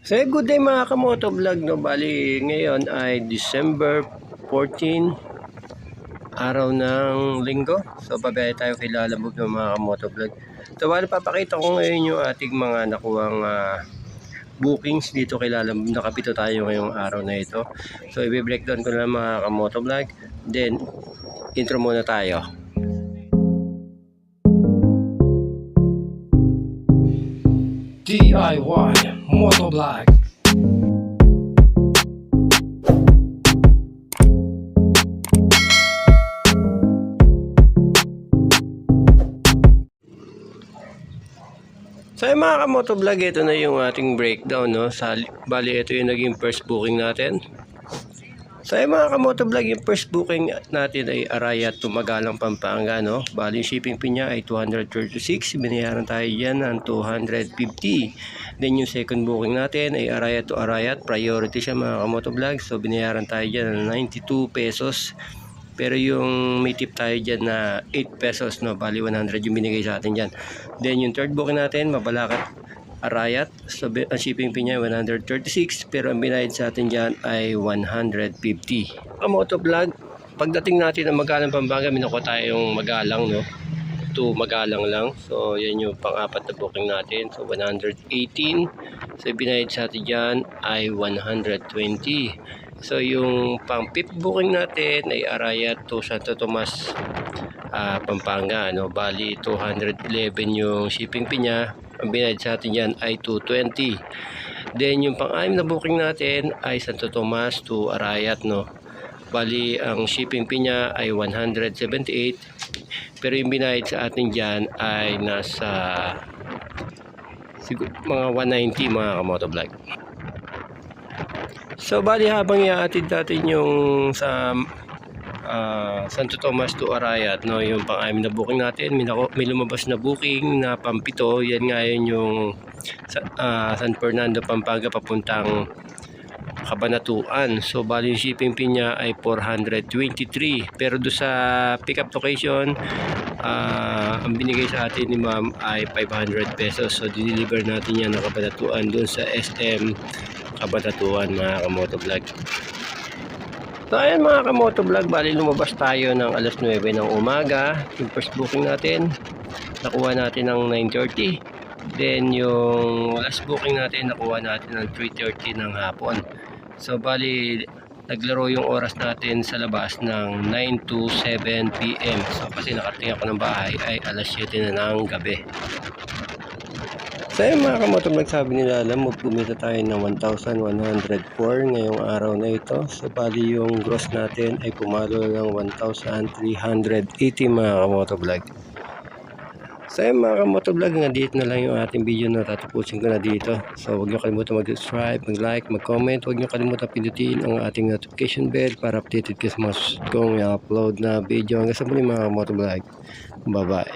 So good day mga kamoto vlog, no? Bali ngayon ay December 14, araw ng linggo. So babiyahe tayo kay Lalabog ng mga kamoto vlog. So bali papakita ko ngayon yung ating mga nakuhang bookings dito kay Lalabog. Nakapito tayo ngayong araw na ito. So i-breakdown ko lang mga kamoto vlog. Then intro muna tayo. DIY Motovlog. So mga kamotovlog, ito na yung ating breakdown, no? Bali ito yung naging first booking natin. So mga kamotovlog, yung first booking natin ay Arayat to Magalang, Pampanga, no? Bali shipping fee niya ay 236, binayaran tayo diyan ng 250. Then yung second booking natin ay Arayat to Arayat, priority siya mga kamotovlog. So binayaran tayo diyan ng 92 pesos. Pero yung may tip tayo dyan na 8 pesos, no? Bali 100 yung binigay sa atin dyan. Then yung third booking natin, Mabalacat Arayat. So ang shipping fee niya 136, pero ang binayad sa atin dyan ay 150. Motovlog, pagdating natin ng Magalang, Pampanga, minuko tayong Magalang, no? To Magalang lang. So yan yung pang-apat na booking natin. So 118. So binayad sa atin dyan ay 120. So yung pang-fifth booking natin ay Arayat to Santo Tomas, Pampanga, no? Bali 211 yung shipping fee niya. Ang binayad sa atin yan ay 220. Then yung pang-anim na booking natin ay Santo Tomas to Arayat, no? Bali ang shipping fee niya ay 178. Pero yung binayad sa atin dyan ay nasa mga 190 mga kamotovlog. So bali habang iaatid natin yung sa Santo Tomas to Arayat, no, yung pang-anim na booking natin, may lumabas na booking na pampito. Yan nga yun yung San Fernando, Pampanga papuntang Cabanatuan. So bali yung shipping fee niya ay 423. Pero do sa pick-up location, ang binigay sa atin ni ma'am ay 500 pesos. So deliver natin yan ng Cabanatuan doon sa SM Cabanatuan mga kamotovlog. So ayan mga kamotovlog, bali lumabas tayo ng alas 9 ng umaga. Yung first booking natin, nakuha natin ng 9:30. Then yung last booking natin, nakuha natin ng 3:30 ng hapon. So bali naglaro yung oras natin sa labas ng 9 to 7 PM. So kasi nakarating ako ng bahay ay alas 7 na ng gabi. So yung mga kamotovlog, sabi nila alam mo, kumita tayo ng 1,104 ngayong araw na ito. So bali yung gross natin ay pumalo ng 1,380 mga kamotovlog. So yung mga kamotovlog, nandito na lang yung ating video na tatapusin ko na dito. So huwag nyo kalimutan mag-subscribe, mag-like, mag-comment. Huwag nyo kalimutan pindutin ang ating notification bell para updated kayo sa mga kong i-upload na video. Hanggang sa muli mga kamotovlog. Bye bye.